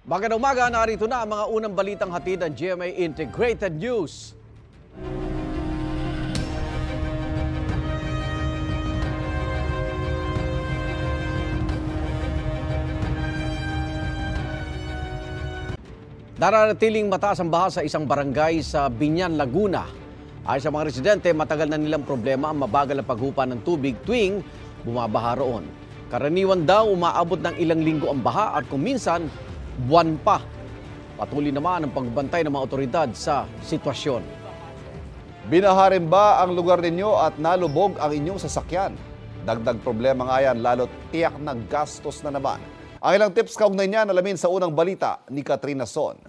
Magandang umaga, narito na ang mga unang balitang hatid ng GMA Integrated News. Nararatiling mataas ang baha sa isang barangay sa Biñan, Laguna. Ayon sa mga residente, matagal na nilang problema ang mabagal na paghupa ng tubig tuwing bumabaha roon. Karaniwan daw umaabot ng ilang linggo ang baha at kung minsan, buwan pa. Patuloy naman ang pagbantay ng mga otoridad sa sitwasyon. Binaha rin ba ang lugar ninyo at nalubog ang inyong sasakyan? Dagdag problema nga yan, lalo't tiyak na gastos na naman. Ang ilang tips kaugnay niyan alamin sa unang balita ni Katrina Son.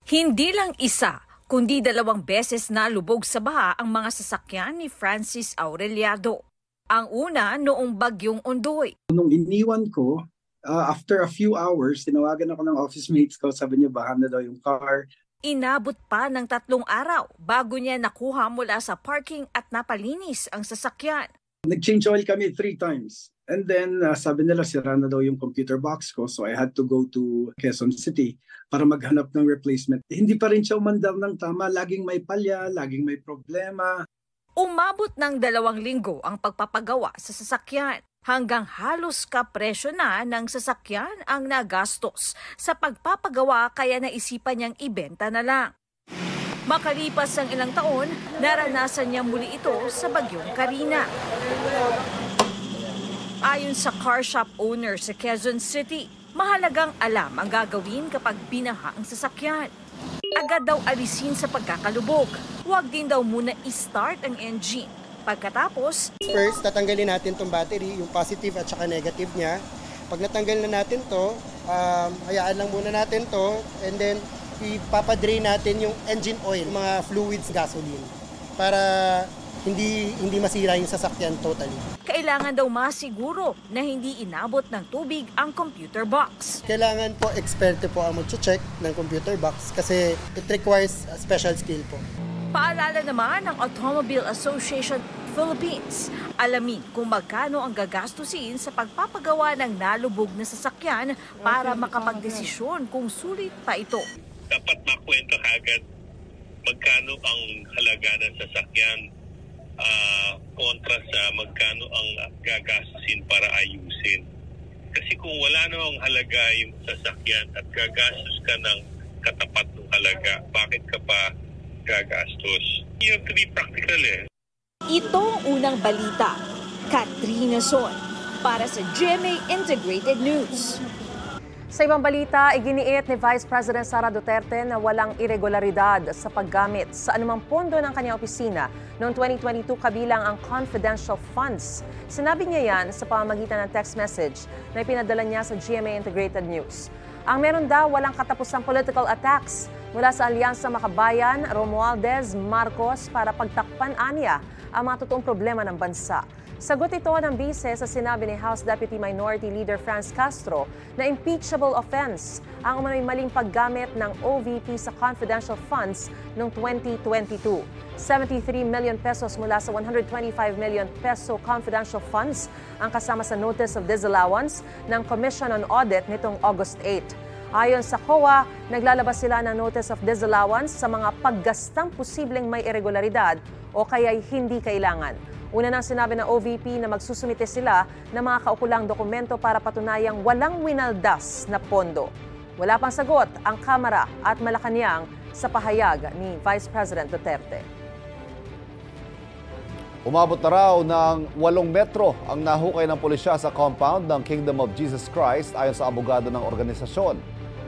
Hindi lang isa, kundi 2 beses nalubog sa baha ang mga sasakyan ni Francis Aureliado. Ang una noong bagyong Ondoy. Nung iniwan ko, after a few hours, tinawagan ako ng office mates ko, sabi niya baha na daw yung car. Inabot pa ng 3 araw bago niya nakuha mula sa parking at napalinis ang sasakyan. Nag-change oil kami 3 times. And then sabi nila sira na daw yung computer box ko, so I had to go to Quezon City para maghanap ng replacement. Hindi pa rin siya umandar ng tama, laging may palya, laging may problema. Umabot ng 2 linggo ang pagpapagawa sa sasakyan. Hanggang halos kapresyo na ng sasakyan ang nagastos sa pagpapagawa kaya naisipan niyang ibenta na lang. Makalipas ang ilang taon, naranasan niya muli ito sa bagyong Karina. Ayon sa car shop owner sa Quezon City, mahalagang alam ang gagawin kapag binaha ang sasakyan. Agad daw alisin sa pagkakalubog. Huwag din daw muna i-start ang engine. Pagkatapos, first, tatanggalin natin itong battery, yung positive at saka negative niya. Pag natanggal na natin to, hayaan lang muna natin to, and then ipapadrain natin yung engine oil, mga fluids, gasoline, para hindi masira yung sasakyan totally. Kailangan daw masiguro na hindi inabot ng tubig ang computer box. Kailangan po eksperte po ang mag-check ng computer box kasi it requires special skill po. Paalala naman ng Automobile Association Philippines, alamin kung magkano ang gagastusin sa pagpapagawa ng nalubog na sasakyan para makapagdesisyon kung sulit pa ito. Dapat makwento agad magkano ang halaga ng sasakyan kontra sa magkano ang gagastusin para ayusin. Kasi kung wala namang halaga yung sasakyan at gagastos ka ng katapat ng halaga, bakit ka pa gagastos? You have to be practical Ito ang unang balita. Katrina Son para sa GMA Integrated News. Sa ibang balita, iginiit ni Vice President Sara Duterte na walang irregularidad sa paggamit sa anumang pondo ng kanyang opisina noong 2022 kabilang ang confidential funds. Sinabi niya yan sa pamamagitan ng text message na ipinadala niya sa GMA Integrated News. Ang meron daw walang katapusang political attacks mula sa Alyansa Makabayan, Romualdez, Marcos para pagtakpan aniya ang mga totoong problema ng bansa. Sagot ito ng bise sa sinabi ni House Deputy Minority Leader Franz Castro na impeachable offense ang umano'y maling paggamit ng OVP sa confidential funds noong 2022. 73 million pesos mula sa 125 million peso confidential funds ang kasama sa notice of disallowance ng Commission on Audit nitong August 8. Ayon sa COA, naglalabas sila ng notice of disallowance sa mga paggastang posibleng may irregularidad o kaya'y hindi kailangan. Una nang sinabi ng OVP na magsusumite sila ng mga kaukulang dokumento para patunayang walang winaldas na pondo. Wala pang sagot ang Kamara at Malacanang sa pahayag ni Vice President Duterte. Umabot na raw ng 8 metro ang nahukay ng pulisya sa compound ng Kingdom of Jesus Christ ayon sa abogado ng organisasyon.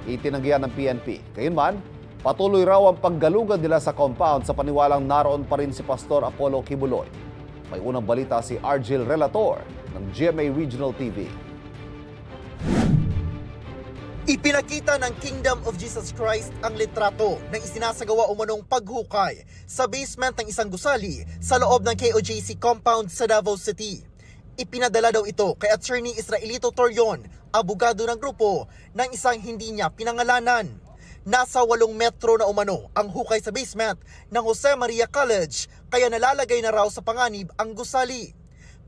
Itinanggihan ng PNP. Gayunman, patuloy raw ang paggalugad nila sa compound sa paniwalang naroon pa rin si Pastor Apollo Kibuloy. May unang balita si Argel Relator ng GMA Regional TV. Ipinakita ng Kingdom of Jesus Christ ang litrato ng isinasagawa umanong paghukay sa basement ng isang gusali sa loob ng KOJC compound sa Davao City. Ipinadala daw ito kay Attorney Israelito Torion, abogado ng grupo, ng isang hindi niya pinangalanan. Nasa 8 metro na umano ang hukay sa basement ng Jose Maria College kaya nalalagay na raw sa panganib ang gusali.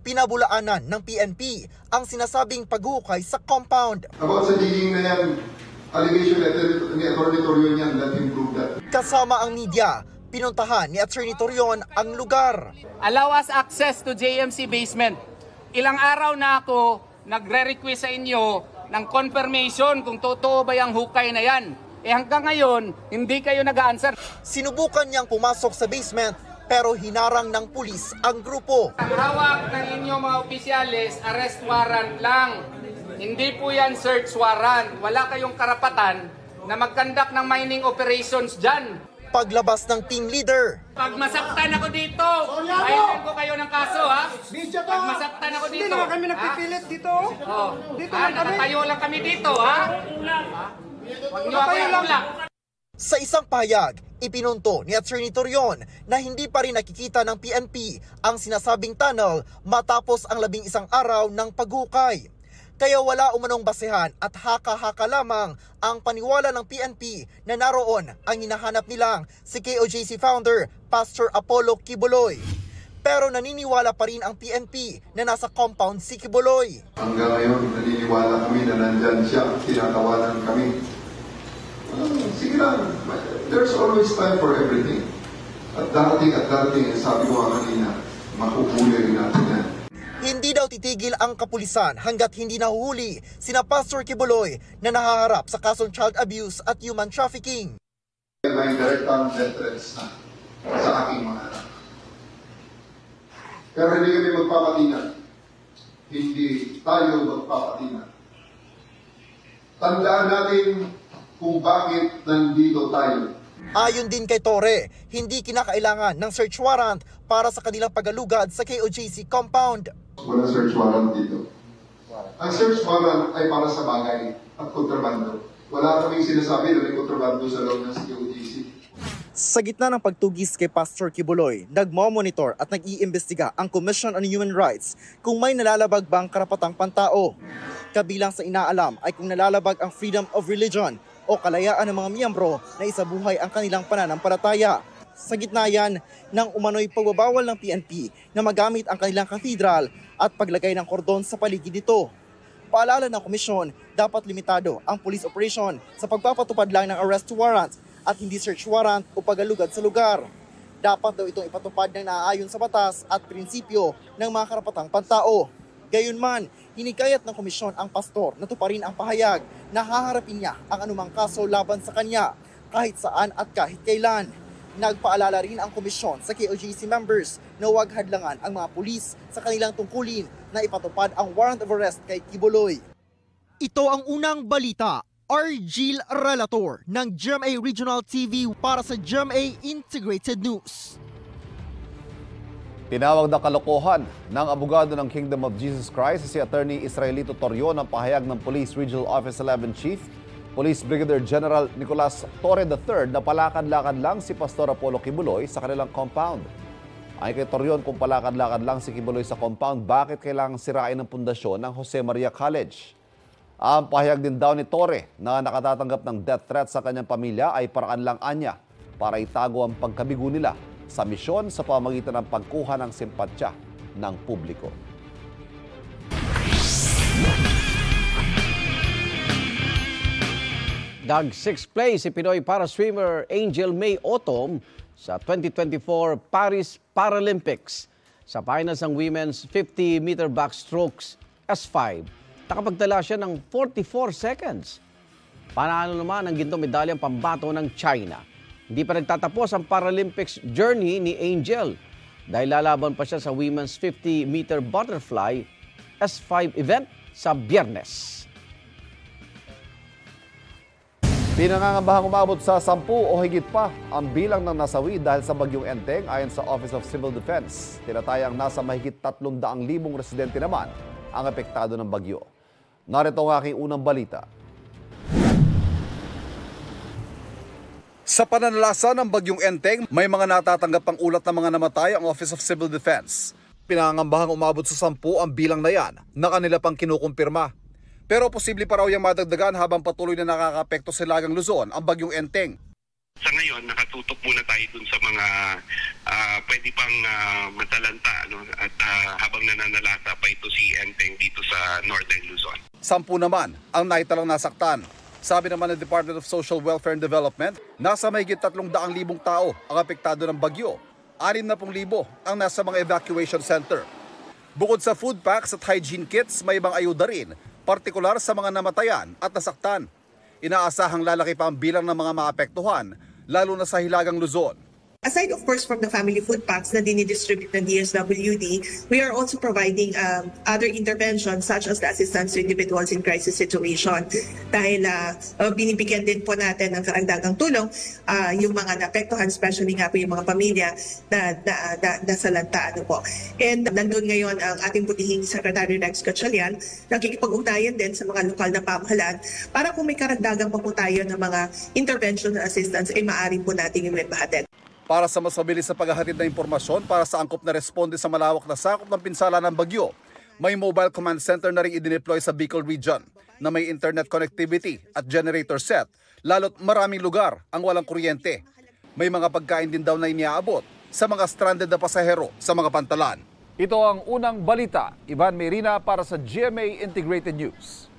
pinabulaanan ng PNP ang sinasabing paghukay sa compound. About sa digging na yan, allegation letter ni Atty. Torion yan, let him prove that. Kasama ang media, pinuntahan ni Atty. Torion ang lugar. Allow us access to JMC basement. Ilang araw na ako nagre-request sa inyo ng confirmation kung totoo ba yung hukay na yan. Hanggang ngayon, hindi kayo nag-answer. Sinubukan niyang pumasok sa basement pero hinarang ng pulis ang grupo. Ang hawak ng inyong mga opisyalis, arrest warrant lang. Hindi po yan search warrant. Wala kayong karapatan na mag-conduct ng mining operations dyan. Paglabas ng team leader. Pag masaktan ako dito, ayaw ko kayo ng kaso, ha? Pag masaktan ako dito. Hindi naman kami nagpipilit dito. Oh. Dito lang kami. Nakatayo lang kami dito, ha? Huwag niyo ako ilak. Sa isang pahayag, ipinunto ni Atty. Torion na hindi pa rin nakikita ng PNP ang sinasabing tunnel matapos ang 11 araw ng paghukay. Kaya wala umanong basehan at haka-haka lamang ang paniwala ng PNP na naroon ang hinahanap nilang si KOJC founder Pastor Apollo Quiboloy. Pero naniniwala pa rin ang PNP na nasa compound si Quiboloy. Hanggang ngayon, naniniwala kami na nandyan siya, tinatawanan kami. Sige lang, there's always time for everything. At darating, sabi ko nga kanina, makuhuli rin natin yan. Hindi daw titigil ang kapulisan hanggat hindi nahuhuli sina Pastor Quiboloy na nahaharap sa kasong child abuse at human trafficking. May direktang death threats na sa aking mga anak. Pero hindi kami magpapatingan. Hindi tayo magpapatingan. Tandaan natin kung bakit nandito tayo. Ayon din kay Torre, hindi kinakailangan ng search warrant para sa kanilang pagalugad sa KOJC compound. Walang search warrant dito. Ang search warrant ay para sa bagay at kontrabando. Wala kaming sinasabi na may kontrabando sa loob ng KOJC. Sa gitna ng pagtugis kay Pastor Quiboloy, nagmo-monitor at nag-iimbestiga ang Commission on Human Rights kung may nalalabag bang karapatang pantao. Kabilang sa inaalam ay kung nalalabag ang freedom of religion o kalayaan ng mga miyembro na isabuhay ang kanilang pananampalataya. Sa gitna yan ng umano'y pagbabawal ng PNP na magamit ang kanilang cathedral at paglagay ng kordon sa paligid nito. Paalala ng komisyon, dapat limitado ang police operation sa pagpapatupad lang ng arrest warrant at hindi search warrant o pagalugad sa lugar. Dapat daw itong ipatupad ng naaayon sa batas at prinsipyo ng mga karapatang pantao. Gayunman, hinikayat ng komisyon ang pastor na tuparin ang pahayag na haharapin niya ang anumang kaso laban sa kanya kahit saan at kahit kailan. Nagpaalala rin ang komisyon sa KOJC members na huwag hadlangan ang mga pulis sa kanilang tungkulin na ipatupad ang warrant of arrest kay Quiboloy. Ito ang unang balita. Argil Relator ng GMA Regional TV para sa GMA Integrated News. Tinawag na kalokohan ng abogado ng Kingdom of Jesus Christ si Attorney Israelito Torion ang pahayag ng Police Regional Office 11 Chief Police Brigadier General Nicolas Torre III na palakad-lakad lang si Pastor Apollo Quiboloy sa kanilang compound. Ay kay Torion, kung palakad-lakad lang si Quiboloy sa compound, bakit kailangang sirain ang pundasyon ng Jose Maria College? Ang pahayag din daw ni Torre na nakatatanggap ng death threat sa kanyang pamilya ay paraan lang anya para itago ang pagkabigo nila sa misyon sa pamamagitan ng pagkuha ng simpatya ng publiko. Nag 6th place si Pinoy para-swimmer Angel May Otom sa 2024 Paris Paralympics. Sa finals ng women's 50-meter backstrokes S5, nakapagtala siya ng 44 seconds. Panalo naman ang gintong medalyang pambato ng China. Hindi pa nagtatapos ang Paralympics journey ni Angel dahil lalaban pa siya sa women's 50-meter butterfly S5 event sa Biyernes. Pinangangambahang umabot sa 10 o higit pa ang bilang ng nasawi dahil sa bagyong Enteng ayon sa Office of Civil Defense. Tinatayang nasa mahigit 300,000 residente naman ang apektado ng bagyo. Narito ang aking unang balita. Sa pananalasa ng bagyong Enteng, may mga natatanggap pang ulat ng mga namatay ang Office of Civil Defense. Pinangangambahang umabot sa 10 ang bilang na yan na kanila pang kinukumpirma. Pero posible pa raw yung madagdagan habang patuloy na nakakaapekto sa Hilagang Luzon ang bagyong Enteng. Sa ngayon, nakatutok muna tayo dun sa mga pwede pang masalanta, no? At habang nananalasa pa ito si Enteng dito sa Northern Luzon. 10 naman ang naitalang nasaktan. Sabi naman ng Department of Social Welfare and Development, nasa mahigit 300,000 tao ang apektado ng bagyo. 60,000 ang nasa mga evacuation center. Bukod sa food packs at hygiene kits, may ibang ayuda rin, partikular sa mga namatayan at nasaktan. Inaasahang lalaki pa ang bilang ng mga maapektuhan, lalo na sa Hilagang Luzon. Aside, of course, from the family food packs na dinidistribute ng DSWD, we are also providing other interventions such as the assistance to individuals in crisis situation. Dahil binibigyan din po natin ng karagdagang tulong yung mga naapektuhan, especially nga po yung mga pamilya na nasalanta. And nandun ngayon ang ating butihing Secretary Rex Gatchalian, nakikipag-ugnayan din sa mga lokal na pamahalaan para kung may karagdagang pa po tayo ng mga intervention and assistance ay maaari po natin yung ibahatid. Para sa mas mabilis na paghahatid na impormasyon para sa angkop na responde sa malawak na sakop ng pinsala ng bagyo, may mobile command center na rin idineploy sa Bicol Region na may internet connectivity at generator set, lalo't maraming lugar ang walang kuryente. May mga pagkain din daw na iniaabot sa mga stranded na pasahero sa mga pantalan. Ito ang unang balita. Ivan Merina para sa GMA Integrated News.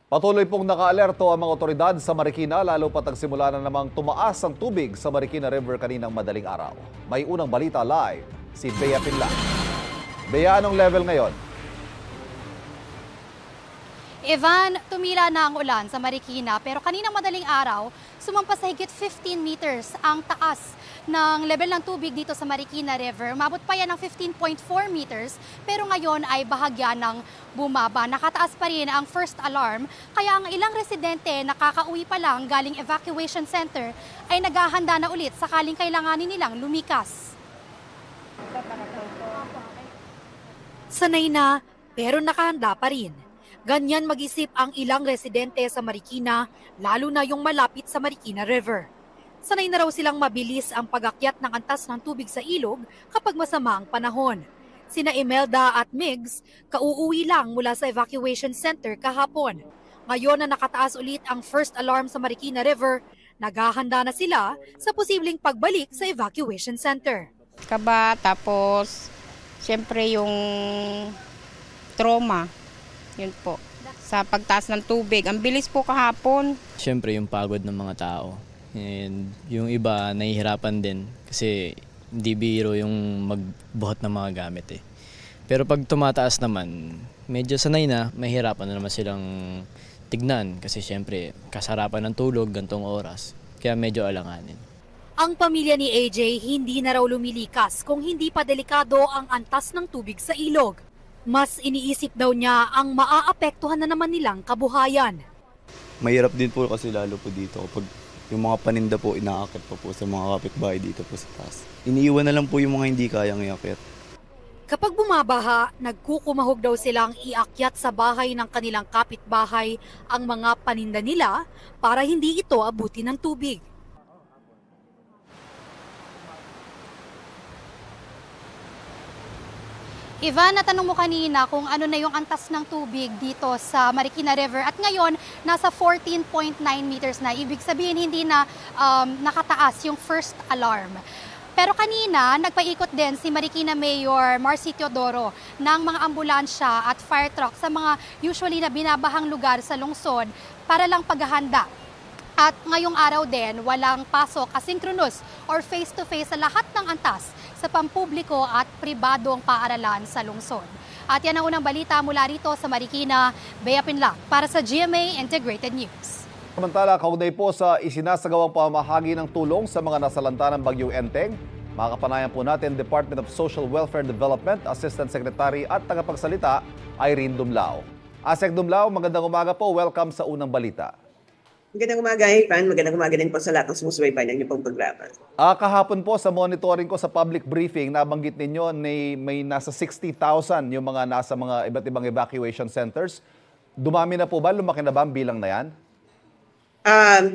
Patuloy pong nakaalerto ang mga otoridad sa Marikina lalo pat nagsimula na namang tumaas ang tubig sa Marikina River kaninang madaling araw. May unang balita live si Bea Pinla. Bea, anong level ngayon? Ivan, tumila na ang ulan sa Marikina pero kaninang madaling araw, sumampas sa higit 15 meters ang taas ng level ng tubig dito sa Marikina River. Umabot pa yan ng 15.4 meters pero ngayon ay bahagya ng bumaba. Nakataas pa rin ang first alarm kaya ang ilang residente nakakauwi pa lang galing evacuation center ay naghahanda na ulit sakaling kailanganin nilang lumikas. Sanay na pero nakahanda pa rin. Ganyan mag-isip ang ilang residente sa Marikina, lalo na yung malapit sa Marikina River. Sanay na raw silang mabilis ang pag-akyat ng antas ng tubig sa ilog kapag masama ang panahon. Sina Imelda at Migs, kauuwi lang mula sa evacuation center kahapon. Ngayon na nakataas ulit ang first alarm sa Marikina River, naghahanda na sila sa posibleng pagbalik sa evacuation center. Kaba, tapos siyempre yung trauma. Yun po, sa pagtaas ng tubig. Ang bilis po kahapon. Siyempre yung pagod ng mga tao. And yung iba nahihirapan din kasi hindi biro yung magbuhat ng mga gamit eh. Pero pag tumataas naman, medyo sanay na, mahirapan na naman silang tignan kasi siyempre kasarapan ng tulog gantong oras. Kaya medyo alanganin. Ang pamilya ni AJ hindi na raw lumilikas kung hindi pa delikado ang antas ng tubig sa ilog. Mas iniisip daw niya ang maaapektuhan na naman nilang kabuhayan. Mahirap din po kasi lalo po dito kapag yung mga paninda po inaakit pa po sa mga kapitbahay dito po sa taas. Iniiwan na lang po yung mga hindi kayang iakyat. Kapag bumabaha, nagkukumahog daw silang iakyat sa bahay ng kanilang kapitbahay ang mga paninda nila para hindi ito abutin ng tubig. Ivan, natanong mo kanina kung ano na yung antas ng tubig dito sa Marikina River at ngayon nasa 14.9 meters na. Ibig sabihin hindi na nakataas yung first alarm. Pero kanina, nagpaikot din si Marikina Mayor Marcy Teodoro ng mga ambulansya at fire truck sa mga usually na binabahang lugar sa lungsod para lang paghahanda. At ngayong araw din, walang pasok asynchronous or face-to-face sa lahat ng antas sa pampubliko at pribadong paaralan sa lungsod. At yan ang unang balita mula rito sa Marikina. Bea Pinla para sa GMA Integrated News. Samantala, kaugnay po sa isinasagawang pamahagi ng tulong sa mga nasalanta ng Bagyong Enteng, makakapanayan po natin Department of Social Welfare and Development Assistant Secretary at tagapagsalita Irene Dumlao. Asek Dumlao, magandang umaga po. Welcome sa unang balita. Magandang umaga, Ivan. Magandang umaga din po sa lahat ng sumusubaybay ng inyong programa. Kahapon po sa monitoring ko sa public briefing, nabanggit ninyo may nasa 60,000 yung mga nasa mga iba't ibang evacuation centers. Dumami na po ba? Lumaki na ba ang bilang na yan?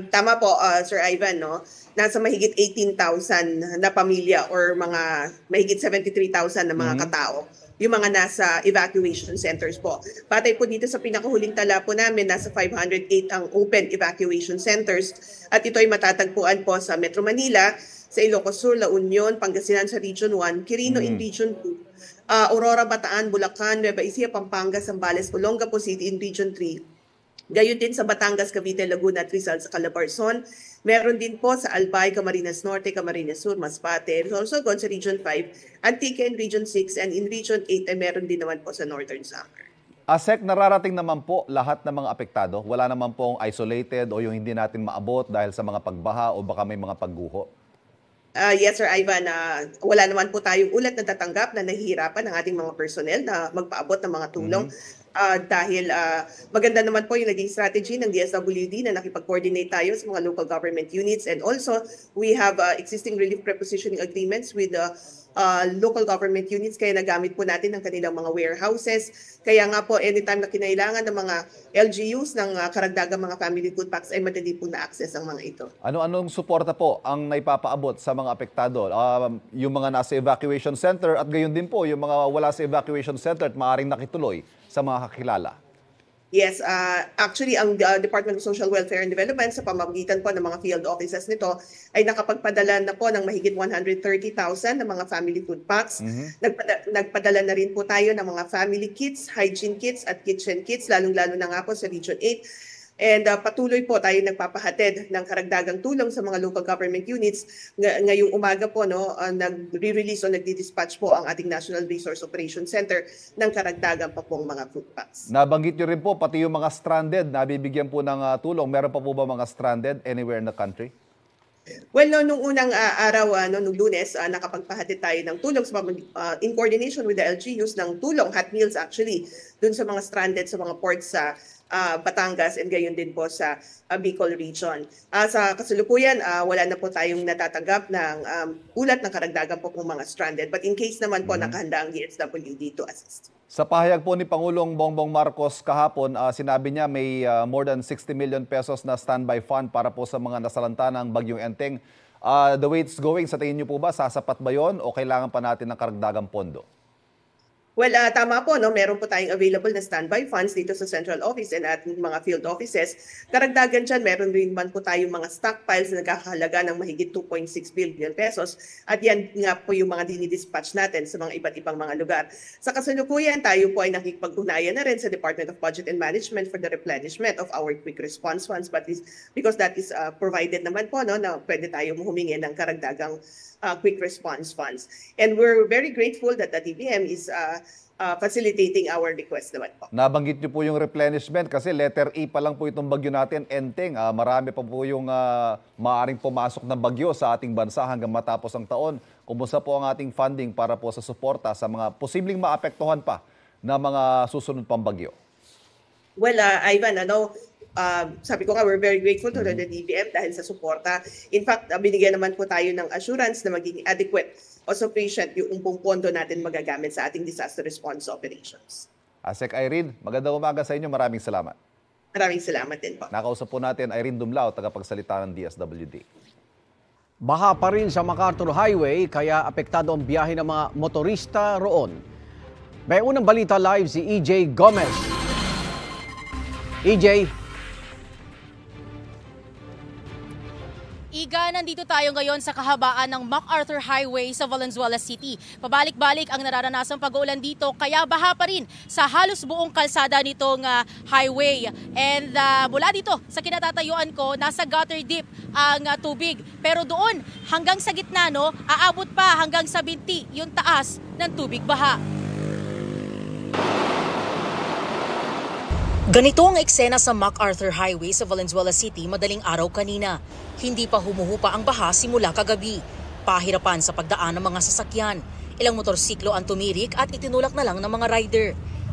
Tama po, Sir Ivan. No? Nasa mahigit 18,000 na pamilya or mga mahigit 73,000 na mga katao yung mga nasa evacuation centers po. Batay po dito sa pinakahuling tala po namin, nasa 508 ang open evacuation centers at ito ay matatagpuan po sa Metro Manila, sa Ilocos Sur, La Union, Pangasinan sa Region 1, Quirino in Region 2, Aurora, Bataan, Bulacan, Nueva Ecija, Pampanga, Zambales, Olongapo City in Region 3. Gayon din sa Batangas, Cavite, Laguna at Rizal sa Calabarzon. Meron din po sa Albay, Camarines Norte, Camarines Sur, Masbate, Sorsogon sa Region 5, Antique in Region 6, and in Region 8 ay meron din naman po sa Northern Samar. ASEC, nararating naman po lahat ng mga apektado? Wala naman pong isolated o yung hindi natin maabot dahil sa mga pagbaha o baka may mga pagguho? Yes, Sir Ivan, wala naman po tayong ulat na tatanggap na nahihirapan ng ating mga personnel na magpaabot ng mga tulong. Dahil maganda naman po yung naging strategy ng DSWD na nakipag-coordinate tayo sa mga local government units, and also we have existing relief prepositioning agreements with the local government units, kaya nagamit po natin ang kanilang mga warehouses. Kaya nga po anytime na kinailangan ng mga LGUs ng karagdagang mga family food packs ay madali po na-access ang mga ito. Ano-anong suporta po ang naipapaabot sa mga apektado? Yung mga nasa evacuation center at gayon din po yung mga wala sa evacuation center at maaaring nakituloy sa mga kakilala? Yes, actually ang Department of Social Welfare and Development sa pamamagitan po ng mga field offices nito ay nakapagpadala na po ng mahigit 130,000 ng mga family food packs. Nagpadala na rin po tayo ng mga family kits, hygiene kits at kitchen kits, lalong-lalo na nga po sa Region 8. And patuloy po tayo nagpapahatid ng karagdagang tulong sa mga local government units. Ngayong umaga po, nagre-release o nagdi-dispatch po ang ating National Resource Operations Center ng karagdagang pa pong mga food packs. Nabanggit nyo rin po, pati yung mga stranded, nabibigyan po ng tulong. Meron pa po ba mga stranded anywhere in the country? Well, nung unang araw, nung Lunes, nakapagpahatid tayo ng tulong in coordination with the LGUs ng tulong, hot meals actually, dun sa mga stranded sa mga ports sa Batangas and gayon din po sa Bicol region. Sa kasalukuyan, wala na po tayong natatanggap ng ulat ng karagdagan po ng mga stranded. But in case naman po, nakahanda ang DSWD to assist. Sa pahayag po ni Pangulong Bongbong Marcos kahapon, sinabi niya may more than 60 million pesos na standby fund para po sa mga nasalanta ng Bagyong Enteng. The way it's going, sa tingin niyo po ba, sasapat ba yun o kailangan pa natin ng karagdagang pondo? Well, tama po, meron po tayong available na standby funds dito sa central office and at mga field offices. Karagdagan dyan, meron rin man po tayong mga stockpiles na nagkakahalaga ng mahigit 2.6 billion pesos. At yan nga po yung mga dinidispatch natin sa mga iba't ibang mga lugar. Sa kasalukuyan, tayo po ay nakikipag-ugnayan na rin sa Department of Budget and Management for the replenishment of our quick response funds. But because that is provided naman po, na pwede tayo humingi ng karagdagang quick response funds. And we're very grateful that the DBM is facilitating our request naman po. Nabanggit niyo po yung replenishment kasi letter E pa lang po itong bagyo natin, Enteng. Marami pa po yung maaaring pumasok na bagyo sa ating bansa hanggang matapos ang taon. Kumusta po ang ating funding para po sa suporta sa mga posibleng maapektuhan pa na mga susunod pang bagyo? Well, Ivan, sabi ko nga, we're very grateful to the DBM dahil sa suporta. In fact, binigyan naman po tayo ng assurance na maging adequate o sufficient yung pondo natin magagamit sa ating disaster response operations. ASEC Irene, magandang umaga sa inyo. Maraming salamat. Maraming salamat din po. Nakausap po natin Irene Dumlao, tagapagsalita ng DSWD. Baha pa rin sa MacArthur Highway kaya apektado ang biyahe ng mga motorista roon. May unang balita live si EJ Gomez. EJ. Iga, nandito tayo ngayon sa kahabaan ng MacArthur Highway sa Valenzuela City. Pabalik-balik ang nararanasang pag-uulan dito kaya baha pa rin sa halos buong kalsada nitong highway. And mula dito sa kinatatayuan ko, nasa gutter deep ang tubig. Pero doon hanggang sa gitna, aabot pa hanggang sa binti yung taas ng tubig baha. Ganito ang eksena sa MacArthur Highway sa Valenzuela City madaling araw kanina. Hindi pa humuhupa ang baha simula kagabi. Pahirapan sa pagdaan ng mga sasakyan. Ilang motorsiklo ang tumirik at itinulak na lang ng mga rider.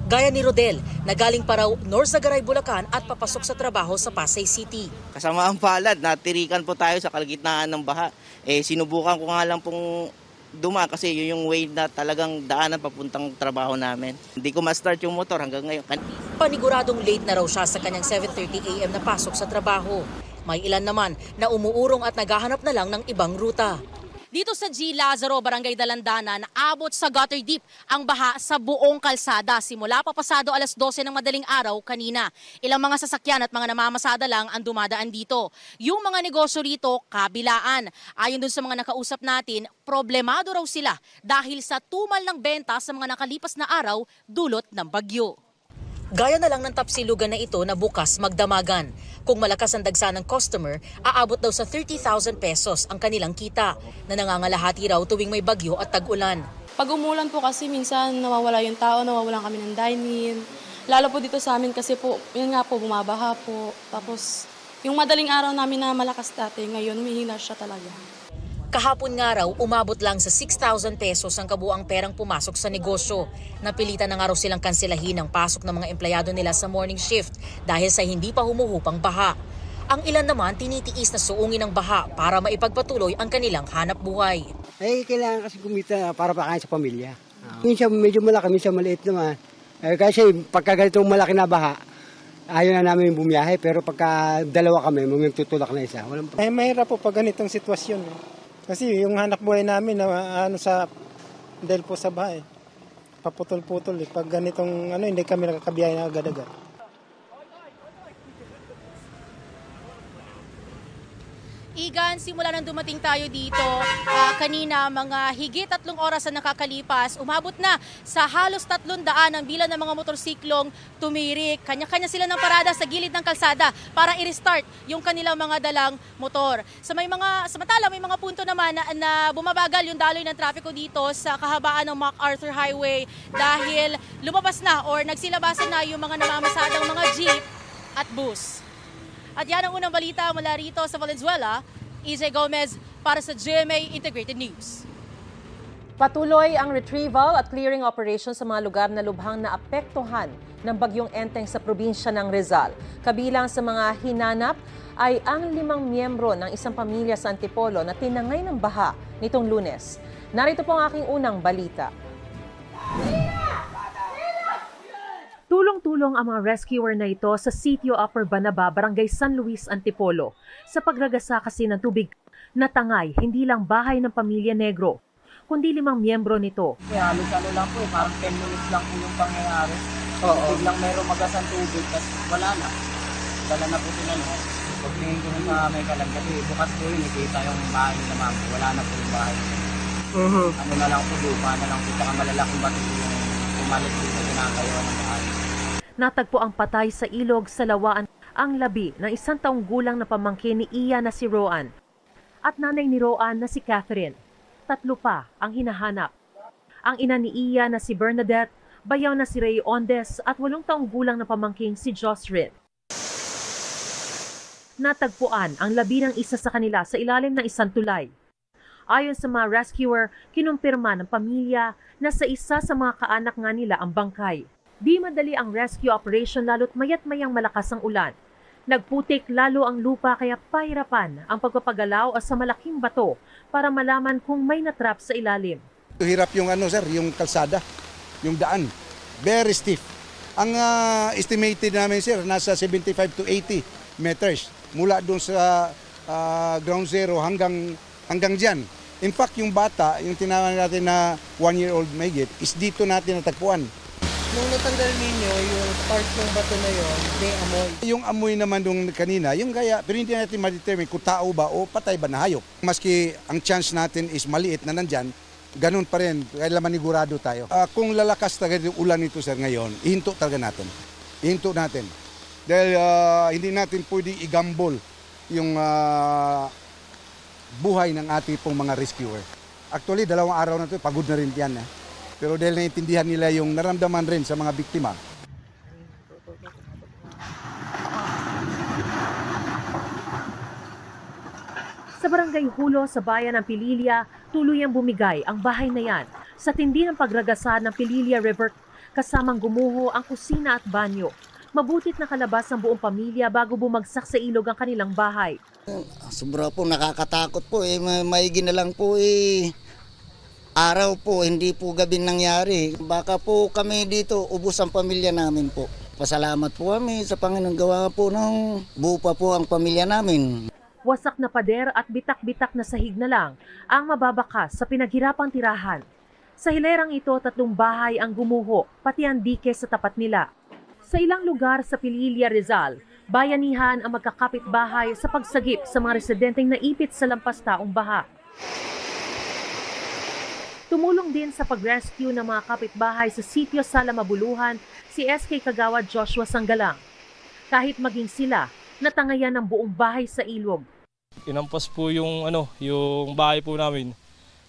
Gaya ni Rodel, na galing pa raw North Sagaray, Bulacan at papasok sa trabaho sa Pasay City. Kasama ang palad, natirikan po tayo sa kalagitnaan ng baha. Sinubukan ko nga lang pong dumaan kasi yun yung way na talagang daanan papuntang trabaho namin. Hindi ko ma-start yung motor hanggang ngayon. Paniguradong late na raw siya sa kanyang 7:30 AM na pasok sa trabaho. May ilan naman na umuurong at naghahanap na lang ng ibang ruta. Dito sa G. Lazaro, Barangay Dalandanan, abot sa gutter deep ang baha sa buong kalsada simula pa pasado alas 12 ng madaling araw kanina. Ilang mga sasakyan at mga namamasada lang ang dumadaan dito. Yung mga negosyo rito, kabilaan. Ayon dun sa mga nakausap natin, problemado raw sila dahil sa tumal ng benta sa mga nakalipas na araw dulot ng bagyo. Gaya na lang ng tapsilugan na ito na bukas magdamagan. Kung malakas ang dagsa ng customer, aabot daw sa 30,000 pesos ang kanilang kita na nangangalahati raw tuwing may bagyo at tag-ulan. Pag umulan po kasi minsan nawawala yung tao, nawawalan kami ng dine-in. Lalo po dito sa amin kasi po, yun nga po, bumabaha po. Tapos yung madaling araw namin na malakas dati, ngayon humihina siya talaga. Kahapon nga raw, umabot lang sa 6,000 pesos ang kabuang perang pumasok sa negosyo. Napilitan na nga raw silang kanselahin ang pasok ng mga empleyado nila sa morning shift dahil sa hindi pa humuhupang baha. Ang ilan naman tinitiis na suungin ng baha para maipagpatuloy ang kanilang hanap buhay. Kailangan kasi kumita para pakain sa pamilya. Minsan medyo malaki, minsan maliit naman. Kasi pagka ganitong malaki na baha, ayaw na namin bumiyahe, pero pagka dalawa kami, magtutulak na isa. Mahirap po pag ganitong sitwasyon. Kasi yung hanap buhay namin dahil po sa bahay, paputol-putol. Pag ganitong hindi kami nakakabiyahe na agad-agad. Igan, simula nang dumating tayo dito, kanina mga higit 3 oras na nakakalipas, umabot na sa halos 300 ang bilang ng mga motorsiklong tumirik. Kanya-kanya sila ng parada sa gilid ng kalsada para i-restart yung kanilang mga dalang motor. Samantala may mga punto naman na bumabagal yung daloy ng trapiko dito sa kahabaan ng MacArthur Highway dahil lumabas na or nagsilabasan na yung mga namamasadang mga jeep at bus. At yan ang unang balita mula rito sa Valenzuela. EJ Gomez para sa GMA Integrated News. Patuloy ang retrieval at clearing operation sa mga lugar na lubhang naapektuhan ng bagyong Enteng sa probinsya ng Rizal. Kabilang sa mga hinanap ay ang 5 miyembro ng isang pamilya sa Antipolo na tinangay ng baha nitong Lunes. Narito po ang aking unang balita. Tulong-tulong ang mga rescuer na ito sa Sitio Upper Banaba, Barangay San Luis, Antipolo. Sa pagragasa kasi ng tubig, natangay hindi lang bahay ng pamilya Negro, kundi 5 miyembro nito. Halos lang po, parang 10 minutes lang po yung pangyayari. Biglang meron magasang tubig, tapos wala na. Dala na po sila. Pagtingin ko sa may kalag, kasi bukas po yun, nakita yung bahay na ma'am. Wala na po yung bahay. Ano na lang po, lupa na lang po, saka malalaking bato yung umalit po na ginagawa ng bahay. Natagpo ang patay sa ilog sa Lawaan ang labi ng 1 taong gulang na pamangkin ni Iya na si Roan at nanay ni Roan na si Catherine. 3 pa ang hinahanap. Ang ina ni Iya na si Bernadette, bayaw na si Ray Ondes at 8 taong gulang na pamangkin si Josrin. Natagpuan ang labi ng isa sa kanila sa ilalim ng isang tulay. Ayon sa mga rescuer, kinumpirma ng pamilya na sa isa sa mga kaanak nga nila ang bangkay. Di madali ang rescue operation lalo't mayat-mayang malakas ang ulan. Nagputik lalo ang lupa kaya pahirapan ang pagpapagalaw sa malaking bato para malaman kung may natrap sa ilalim. Hirap yung yung kalsada, yung daan. Very stiff. Ang estimated namin sir, nasa 75 to 80 meters mula doon sa ground zero hanggang dyan. In fact, yung bata, yung tinawag natin na 1-year-old mahigit, is dito natin natagpuan. Nung natanggal ninyo, yung part ng bato na yun, may amoy. Yung amoy naman nung kanina, yung kaya, pero hindi natin ma-determine kung tao ba o patay ba na hayop. Maski ang chance natin is maliit na nandyan, ganun pa rin, kailangan manigurado tayo. Kung lalakas talaga yung ulan nito sir ngayon, ihinto talaga natin. Ihinto natin. Dahil hindi natin pwede igambol yung buhay ng ating pong mga rescuer. Actually, 2 araw na ito, pagod na rin yan. Pero dahil naiintindihan nila yung naramdaman rin sa mga biktima. Sa barangay Hulo sa bayan ng Pililya, tuluyang bumigay ang bahay na yan sa tindi ng pagragasa ng Pililya River kasamang gumuho ang kusina at banyo. Mabutit nakalabas ang buong pamilya bago bumagsak sa ilog ang kanilang bahay. Sobra po, nakakatakot po. Maigi na lang po araw po, hindi po gabi nangyari. Baka po kami dito, ubos ang pamilya namin po. Pasalamat po kami sa Panginoon, gawa po ng buo pa po ang pamilya namin. Wasak na pader at bitak-bitak na sahig na lang ang mababakas sa pinaghirapang tirahan. Sa hilerang ito, 3 bahay ang gumuho, pati ang dike sa tapat nila. Sa ilang lugar sa Pililla, Rizal, bayanihan ang magkakapit-bahay sa pagsagip sa mga residenteng naipit sa lampas taong baha. Tumulong din sa pag-rescue ng mga kapitbahay sa sitio Sala Mabuluhan si SK Kagawad Joshua Sanggalang. Kahit maging sila, natangayan ng buong bahay sa ilog. Inampas po yung bahay po namin.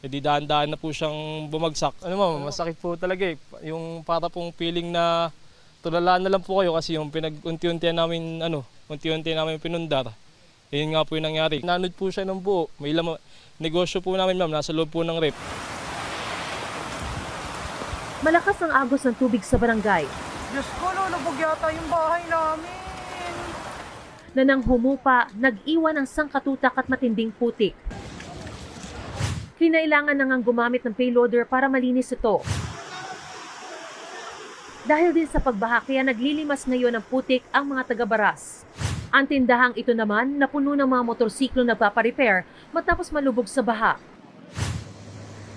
E di daan-daan na po siyang bumagsak. Masakit po talaga eh. Yung para pong feeling na tulalaan na lang po kayo kasi yung unti-unti namin pinundar. Yun nga po yung nangyari. Nanod po siya ng buo. May negosyo po namin, ma'am, nasa loob po ng rep. Malakas ang agos ng tubig sa barangay. Diyos ko, lulubog yata yung bahay namin. Na nang humupa, nag-iwan ng sangkatutak at matinding putik. Kinailangan na ngang gumamit ng payloader para malinis ito. Dahil din sa pagbaha, kaya naglilimas ngayon ng putik ang mga taga-Baras. Ang tindahang ito naman, napuno ng mga motorsiklo na nagpaparepair matapos malubog sa baha.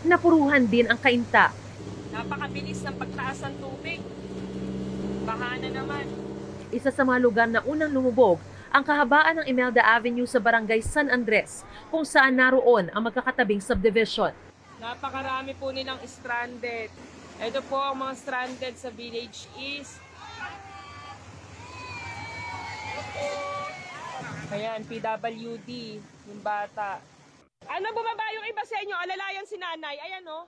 Napuruhan din ang kainta. Napakabilis ng pagtaas ng tubig. Baha na naman. Isa sa mga lugar na unang lumubog, ang kahabaan ng Imelda Avenue sa Barangay San Andres, kung saan naroon ang magkakatabing subdivision. Napakarami po nilang stranded. Ito po ang mga stranded sa Village East. Ayan, PWD, yung bata. Ano, bumaba yung iba sa inyo? Alalayan si nanay. Ayan, oh.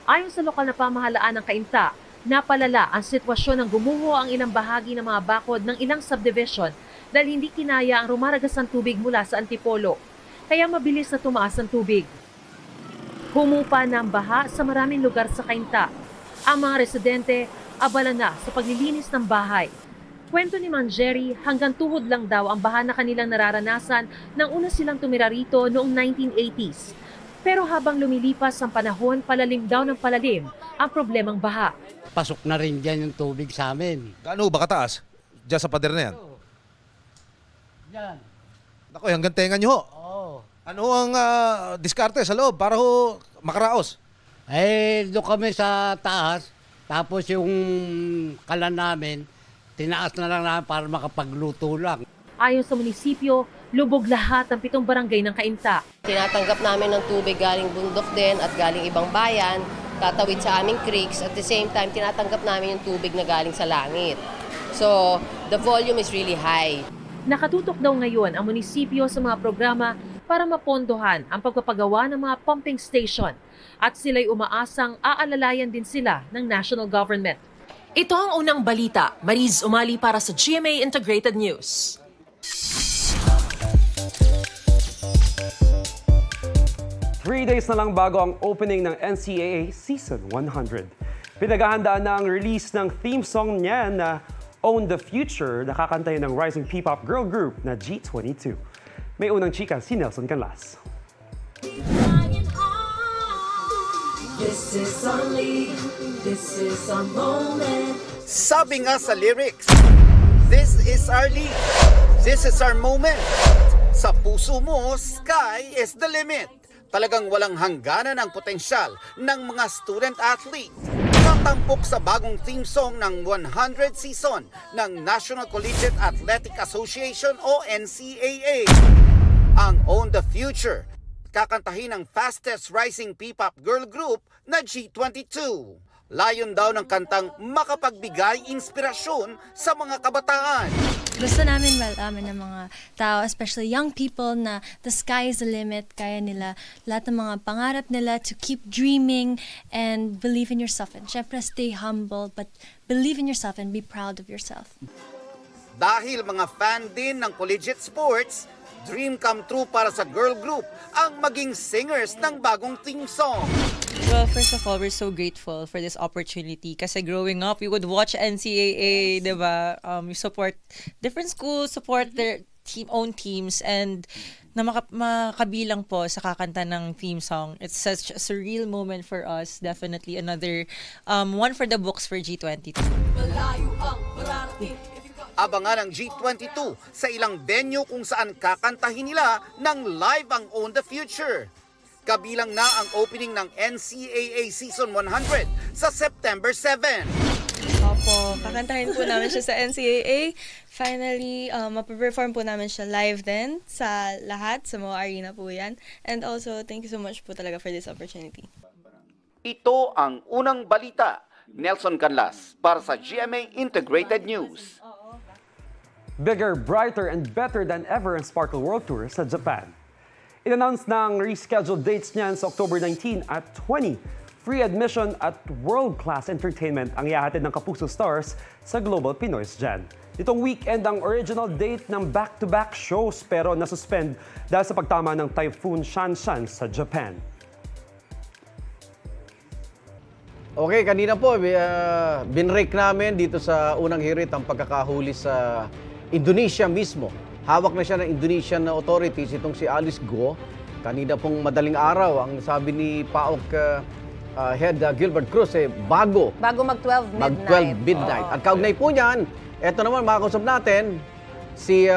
Ayon sa lokal na pamahalaan ng Kainta, napalala ang sitwasyon ng gumuho ang ilang bahagi ng mga bakod ng ilang subdivision dahil hindi kinaya ang rumaragas ng tubig mula sa Antipolo. Kaya mabilis na tumaas ang tubig. Humupa na ang baha sa maraming lugar sa Kainta. Ang mga residente abala na sa paglilinis ng bahay. Kwento ni Mang Jerry, hanggang tuhod lang daw ang baha na kanilang nararanasan nang una silang tumira rito noong 1980s. Pero habang lumilipas ang panahon, palalim daw ng palalim ang problemang baha. Pasok na rin dyan yung tubig sa amin. Gaano ba kataas? Diyan sa pader na yan? Yan. Naku, hanggang tenga nyo ho. Oo. Ano ang diskarte sa loob para ho makaraos? Doon kami sa taas, tapos yung kalan namin, tinaas na lang namin para makapagluto lang. Ayon sa munisipyo, lubog lahat ang 7 barangay ng Kainta. Tinatanggap namin ng tubig galing bundok din at galing ibang bayan, tatawid sa aming creeks. At the same time, tinatanggap namin yung tubig na galing sa langit. So, the volume is really high. Nakatutok daw ngayon ang munisipyo sa mga programa para mapondohan ang pagpapagawa ng mga pumping station. At sila'y umaasang aalalayan din sila ng national government. Ito ang unang balita. Mariz Umali para sa GMA Integrated News. Three days na lang bago ang opening ng NCAA Season 100. Pinaghahandaan na ang release ng theme song niya na Own the Future na kakantayin ng rising P-pop girl group na G22. May unang chika si Nelson Canlas. This is our league, this is our moment. Sabi nga sa lyrics, this is our league, this is our moment. Sa puso mo, sky is the limit. Talagang walang hangganan ang potensyal ng mga student-athlete. Natampok sa bagong theme song ng 100 season ng National Collegiate Athletic Association o NCAA. Ang Own the Future, kakantahin ng fastest rising P-pop girl group na G22. Layon daw ng kantang makapagbigay inspirasyon sa mga kabataan. Gusto namin malaman ng mga tao, especially young people, na the sky is the limit. Kaya nila lahat ng mga pangarap nila to keep dreaming and believe in yourself. And syempre, stay humble, but believe in yourself and be proud of yourself. Dahil mga fan din ng collegiate sports, dream come true para sa girl group ang maging singers ng bagong theme song. Well, first of all, we're so grateful for this opportunity kasi growing up, we would watch NCAA, diba? We support different schools, support their own teams, and na makabilang po sa kakanta ng theme song. It's such a surreal moment for us. Definitely another one for the books for G22. Abangan ang G22 sa ilang venue kung saan kakantahin nila ng live ang Own the Future. Kabilang na ang opening ng NCAA Season 100 sa September 7. Opo, kakantahin po namin siya sa NCAA. Finally, mapaperform po namin siya live din sa lahat, sa mga arena po yan. And also, thank you so much po talaga for this opportunity. Ito ang unang balita. Nelson Canlas para sa GMA Integrated News. Bigger, brighter, and better than ever ang Sparkle World Tour sa Japan. In-announce ng rescheduled dates niyan sa October 19 at 20. Free admission at world-class entertainment ang ihahatid ng Kapuso Stars sa Global Pinoy's Jan. Itong weekend ang original date ng back-to-back shows pero nasuspend dahil sa pagtama ng Typhoon Shanshan sa Japan. Okay, kanina po, binrake namin dito sa unang hirit ang pagkakahuli sa Indonesia mismo. Hawak na siya ng Indonesian authorities, itong si Alice Guo. Kanina pong madaling araw, ang sabi ni PAOK Head Gilbert Cruz, bago mag-12 midnight. Mag-12 midnight. At kaugnay po niyan, eto naman makakausap natin, si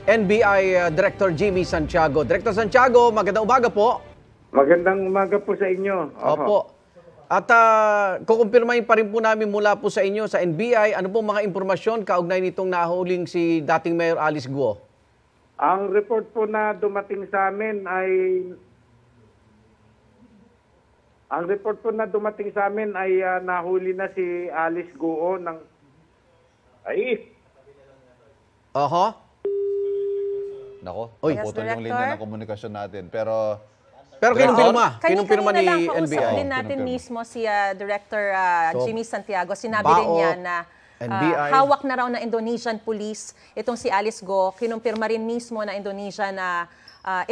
NBI Director Jimmy Santiago. Director Santiago, magandang umaga po. Magandang umaga po sa inyo. Opo. At kukumpirmahin pa rin po namin mula po sa inyo sa NBI, ano po mga impormasyon kaugnay nitong nahuling si dating Mayor Alice Guo? Ang report po na dumating sa amin ay nahuli na si Alice Guo ng Nako, Oy, naputol yung linya ng komunikasyon natin. Pero kinumpirma ni NBI. Kausap din natin mismo si Director Jimmy Santiago. Sinabi rin niya na hawak na raw na Indonesian police itong si Alice Guo. Kinumpirma rin mismo na Indonesian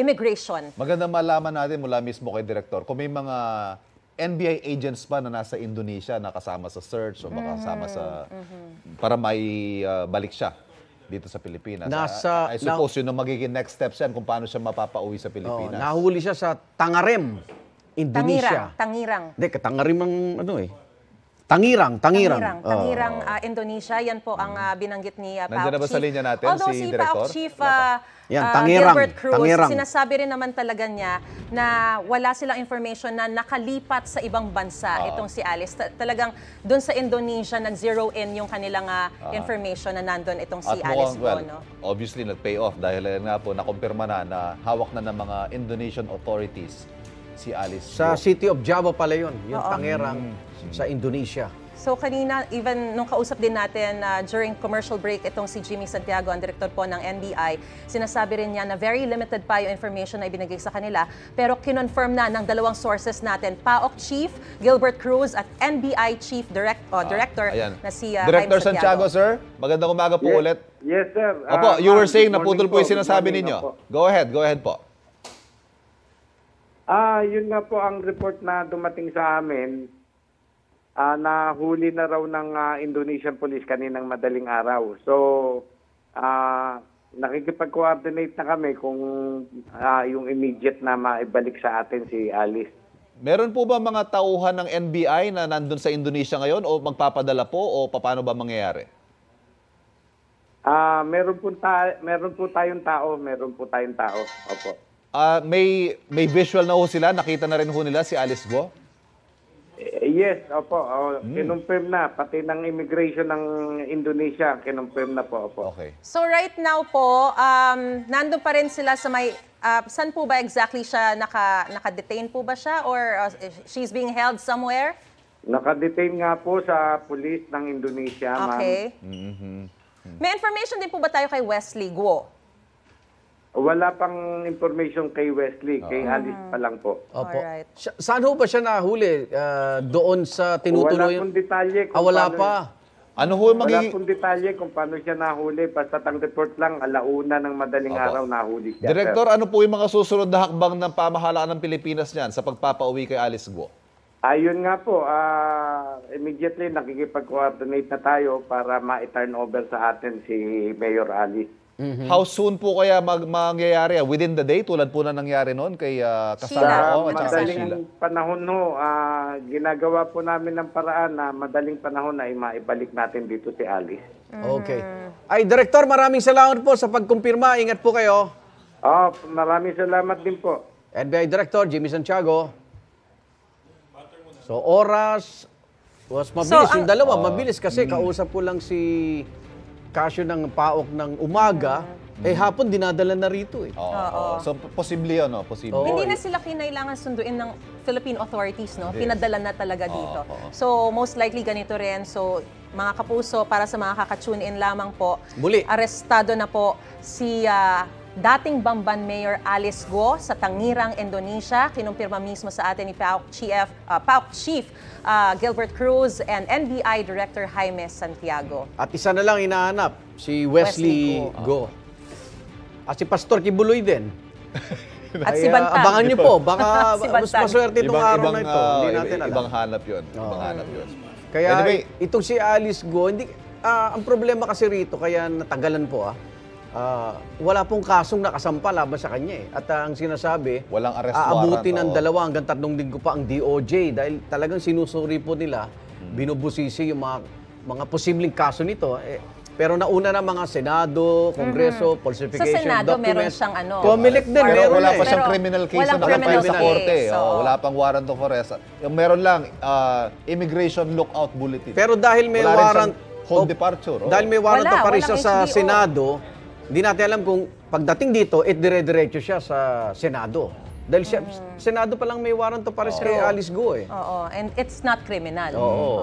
immigration. magandang malaman natin mula mismo kay Director kung may mga NBI agents pa na nasa Indonesia nakasama sa search o makasama sa para may balik siya dito sa Pilipinas. I suppose yun ang magiging next steps yan kung paano siya mapapauwi sa Pilipinas. Nahuli siya sa Tangarem, Indonesia. Tangirang. Hindi, Tangarem ang Tangirang, Indonesia. Yan po ang binanggit ni PAOK Chief. Nandiyan na ba sa linya natin Although si PAOK Director? Chief Tangirang, Gilbert Cruz, Tangirang. sinasabi rin naman talaga niya na wala silang information na nakalipat sa ibang bansa itong si Alice. Talagang doon sa Indonesia nag-zero in yung kanilang information na nandun itong si Alice Guo. Obviously nag-pay off dahil nga po nakumpirma na hawak na ng mga Indonesian authorities si Alice Sa Guo. City of Java pala yun, yung Tangerang sa Indonesia. So kanina, even nung kausap din natin during commercial break, itong si Jimmy Santiago, ang director po ng NBI, sinasabi rin niya na very limited pa yung information na ibinigay sa kanila, pero kinonfirm na ng dalawang sources natin, PAOK Chief Gilbert Cruz at NBI Chief Director na si Director Santiago, sir. Magandang umaga po ulit. Yes, sir. Opo, you were saying naputol po yung sinasabi ninyo. Go ahead po. Yun nga po ang report na dumating sa amin. Nahuli na raw ng Indonesian police kaninang madaling araw. So, nakikipag-coordinate na kami kung yung immediate na maibalik sa atin si Alice. Meron po ba mga tauhan ng NBI na nandun sa Indonesia ngayon o magpapadala po o paano ba mangyayari? Meron po tayong tao. Opo. May visual na ho sila? Nakita na rin ho nila si Alice Guo? Yes, opo. Kinumpirm na. Pati ng immigration ng Indonesia, kinumpirm na po. Opo. Okay. So right now po, nandun pa rin sila sa may... saan po ba exactly siya? Naka-detain po ba siya? Or she's being held somewhere? Naka-detain nga po sa police ng Indonesia, ma'am. Okay. May information din po ba tayo kay Wesley Guo? Wala pang information kay Wesley, kay Alice pa lang po. Opo. Saan ho ba siya nahuli? Doon sa tinutuloy? Wala pong detalye. Wala pa. Ano ho magiging... Wala pong detalye kung paano siya nahuli. Basta ang report lang, 1:00 ng madaling araw nahuli siya. Director, ano po yung mga susunod na hakbang ng pamahalaan ng Pilipinas niyan sa pagpapauwi kay Alice Guo? Ayun nga po, immediately nakikipag-coordinate na tayo para ma-turn over sa atin si Mayor Alice. How soon po kaya mangyayari? Within the day, tulad po na nangyari noon kay Cassandra at saka kay Sheila? Madaling panahon ginagawa po namin ng paraan na madaling panahon ay maibalik natin dito si Alice. Okay. Ay, Director, maraming salamat po sa pagkumpirma. Ingat po kayo. Maraming salamat din po. NBI Director Jimmy Santiago. So, oras was mabilis. Yung dalawa, mabilis kasi kausap ko lang si Casio ng PAOK ng umaga, hapon dinadala na rito eh. So, posible yun, no? Posible. Hindi na sila kinailangan sunduin ng Philippine authorities, no? Pinadala na talaga dito. So, most likely ganito rin. So, mga kapuso, para sa mga kaka-tune in lamang po, arestado na po si dating Bamban Mayor Alice Go sa Tangirang, Indonesia. Kinumpirma mismo sa atin ni PAOK Chief Gilbert Cruz and NBI Director Jaime Santiago. At isa na lang hinahanap, si Wesley Go. At si Pastor Kibuloy din. At si Bantang. Abangan niyo po, baka Si mas Bantang. maswerte itong araw na ito. Hindi natin alam. Ibang hanap yun. Ibang hanap yun. Kaya Anyway, itong si Alice Go, ang problema kasi rito, kaya natagalan po wala pong kasong nakasampa laban sa kanya eh. At ang sinasabi, walang arrest aabuti ng warrant, 2 hanggang 3 linggo pa ang DOJ dahil talagang sinusuri po nila, binubusisi yung mga posibleng kaso nito. Pero nauna na mga Senado, Kongreso, falsification Sa Senado, documents. meron siyang Comelec din, pero meron wala eh. pa siyang criminal case na nakapile sa korte. Wala pang warrant of arrest. Yung meron lang, immigration lookout bulletin. Pero dahil may wala rin warrant siyang hold departure. Dahil may warrant of arrest walang sa HDO. Senado, hindi natin alam kung pagdating dito, dire-diretso siya sa Senado. Dahil siya, Senado pa lang may warrant of arrest kay Alice Go eh. Oo, and it's not criminal. Oo.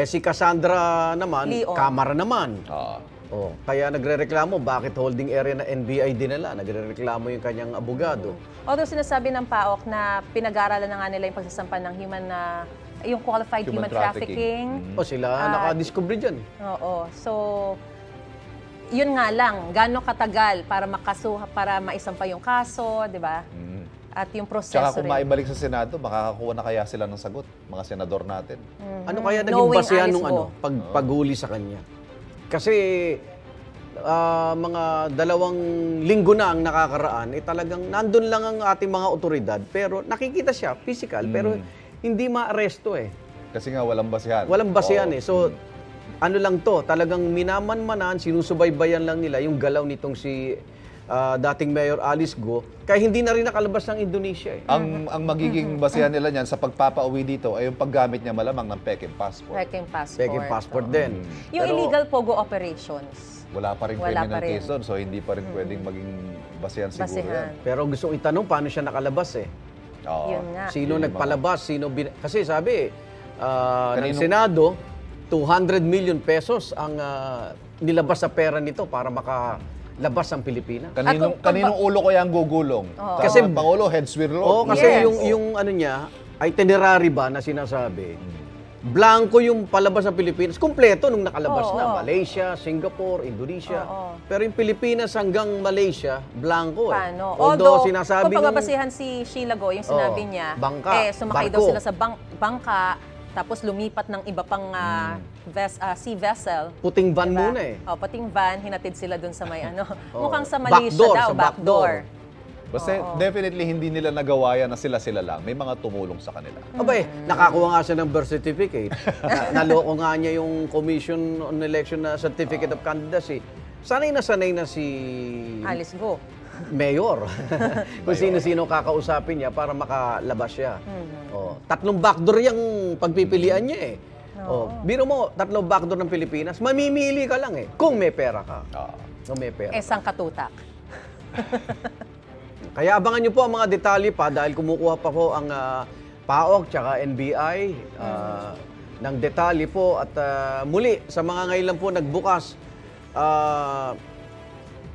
Si Cassandra naman, Leon. Kamara naman. Kaya nagrereklamo, bakit holding area na NBI dinala? Nagrereklamo yung kanyang abogado. Although sinasabi ng PAOK na pinag-aaralan na nga nila yung pagsasampa ng yung qualified human trafficking. Sila nakadiscover dyan. Oo. So, yun nga lang, gaano katagal para para maisampa yung kaso, di ba? At yung proseso Tsaka kung rin. maibalik sa Senado, makakakuha na kaya sila ng sagot, mga senador natin. Ano kaya naging basehan nung paghuli sa kanya? Kasi mga 2 linggo na ang nakakaraan, talagang nandun lang ang ating mga otoridad, pero nakikita siya, physical, pero hindi ma-aresto eh. Kasi nga walang basehan. Walang basehan eh. So, ano lang to, talagang minamanmanan, sinusubaybayan lang nila yung galaw nitong si dating Mayor Alice Go, kaya hindi na rin nakalabas ng Indonesia eh. Ang magiging basehan nila niyan sa pagpapauwi dito ay yung paggamit niya malamang ng peking passport. Peking passport. Peking passport din. Yung illegal pogo operations. Wala pa rin criminal case doon, so hindi pa rin pwedeng maging basehan siguro yan. Pero gusto kong itanong, paano siya nakalabas eh? Yun nga. Sino nagpalabas? Kasi sabi, ng Senado, 200 million pesos ang nilabas sa pera nito para makalabas ang Pilipinas. Kaninong ulo ko yung gugulong? Kasi Pangulo, head swirlo. Kasi yung ano niya, itinerary ba na sinasabi, blanco yung palabas ng Pilipinas. Kumpleto nung nakalabas na. Malaysia, Singapore, Indonesia. Pero yung Pilipinas hanggang Malaysia, blanco eh. Paano? Although sinasabi kung pagbabasihan si Sheila Go, yung sinabi niya, sumakay daw sila sa bangka, tapos lumipat ng iba pang sea vessel. Puting van muna eh. Puting van, hinatid sila dun sa may mukhang sa Malaysia backdoor. Basta definitely hindi nila nagawa yan na sila-sila lang. May mga tumulong sa kanila. Abay, nakakuha nga siya ng birth certificate. Naloko nga niya yung Commission on Election na Certificate of Candidacy. Sanay na si Alice Go. Mayor. Kung sino-sino kakausapin niya para makalabas siya. 3 backdoor yung pagpipilian niya eh. Biro mo, 3 backdoor ng Pilipinas, mamimili ka lang eh. Kung may pera ka. Kung may pera. Sang katutak. Kaya abangan niyo po ang mga detalye pa dahil kumukuha pa po ang PAOK tsaka NBI ng detalye po. At muli, sa mga ngayon lang po nagbukas,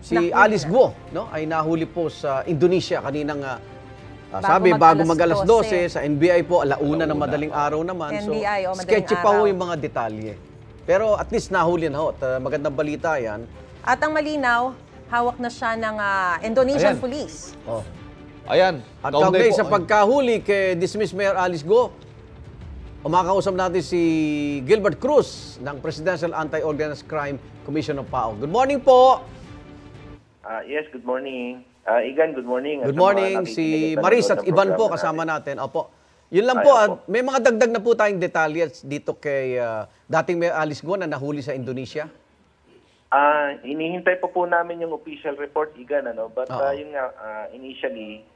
si Alice Go ay nahuli po sa Indonesia kaninang bago mag-alas 12 sa NBI po, 1:00 na madaling araw naman. NBI, so, sketchy pa ho yung mga detalye. Pero at least nahuli na ho. At magandang balita yan. At ang malinaw, hawak na siya ng Indonesian police. Ayan. At kaugnay sa pagkahuli kay dismissed Mayor Alice Go, Umakausap natin si Gilbert Cruz ng Presidential Anti-Organized Crime Commission of PAO. Good morning po! Yes, good morning. Igan, good morning. Good morning. Si Maris at Ivan po kasama natin. Opo. Yun lang po, may mga dagdag na po tayong detalye dito kay dating Mayor Alice Guo na nahuli sa Indonesia. Hinihintay po namin yung official report, Igan, but yun nga, initially,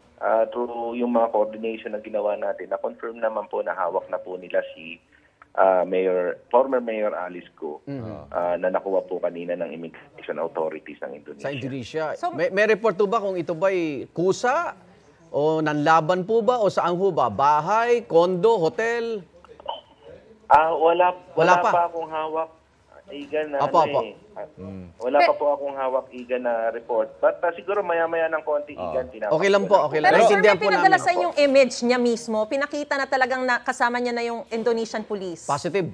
through yung mga coordination na ginawa natin, na-confirm naman po na hawak na po nila si former Mayor Alice Guo na nakuha po kanina ng immigration authorities ng Indonesia. Sa Indonesia. May report po ba kung ito ba'y kusa o nanlaban po ba o saan po ba? Bahay, kondo, hotel? Wala pa akong hawak, Igan, na wala pa po akong hawak, Igan, na report. But siguro maya-maya ng konti, Igan, tinawag. Okay lang po, okay lang. Pero sir, may pinadala sa inyong image niya mismo. Pinakita na talagang kasama niya na yung Indonesian police. Positive.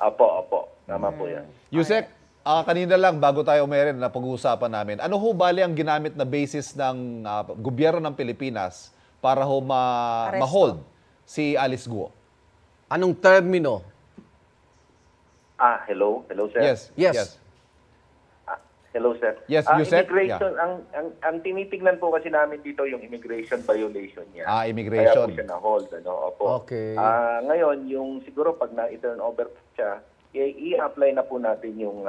Opo. Tama po yan. Yusek, kanina lang, bago tayo umerin na pag-uusapan namin, ano ho bali ang ginamit na basis ng gobyerno ng Pilipinas para ho ma-hold si Alice Guo? Anong termino? Hello, sir. Yes. Hello, sir. Yes, Yusek. Immigration, ang tinitignan po kasi namin dito yung immigration violation niya. Immigration. Kaya po siya na-hold. Opo. Okay. Ngayon, yung siguro pag na-turn over siya, i-apply na po natin yung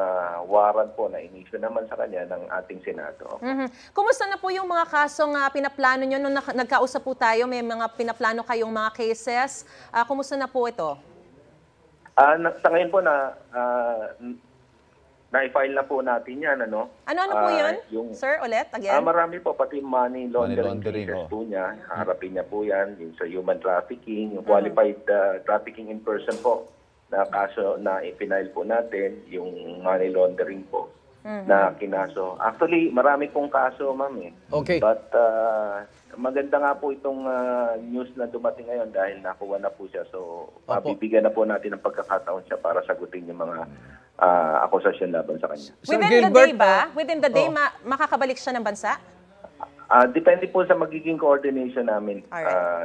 warrant po na inisyu naman sa kanya ng ating Senado. Kumusta na po yung mga kasong pinaplano nyo nung nagkausap po tayo? May mga pinaplano kayong mga cases. Kumusta na po ito? Sa ngayon po na-file na po natin yan. Ano po yun? Sir, ulit, again? Marami po, pati money laundering cases po niya. Harapin niya po yan, yung sa human trafficking, yung qualified trafficking in person po na kaso na ipinail po natin, yung money laundering po na kinaso. Actually, marami pong kaso, ma'am. Okay. But maganda nga po itong news na dumating ngayon dahil nakuha na po siya. So, bibigyan na po natin ng pagkakataon siya para sagutin yung mga akusasyon laban sa kanya. Within the day ba? Within the day, makakabalik siya ng bansa? Depende po sa magiging coordination namin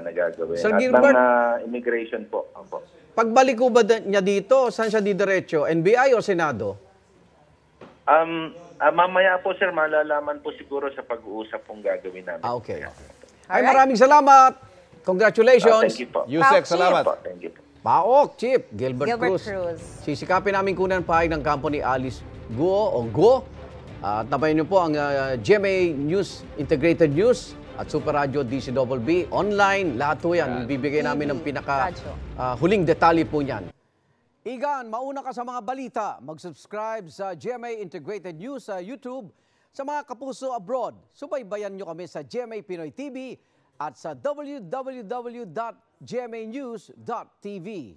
na gagawin. Sir At Gilbert, ng immigration po. pagbalik ko ba niya dito, saan siya didiretso? NBI o Senado? Mamaya po, sir, malalaman po siguro sa pag-uusap pong gagawin namin. Okay. Ay, maraming salamat. Congratulations. Thank you po. Yusek, salamat. Thank you po. Paok, Chief Gilbert Cruz. Cruz. Sisikapin namin kunan pahayag ng company Alice Guo o Guo. At tabayan niyo po ang GMA News, Integrated News at Super Radio DCBB. Online, lahat po yan. Bibigay namin ng huling detalye po niyan. Igan, mauna ka sa mga balita. Mag-subscribe sa GMA Integrated News sa YouTube. Sa mga kapuso abroad, subaybayan nyo kami sa GMA Pinoy TV at sa www.gmanews.tv.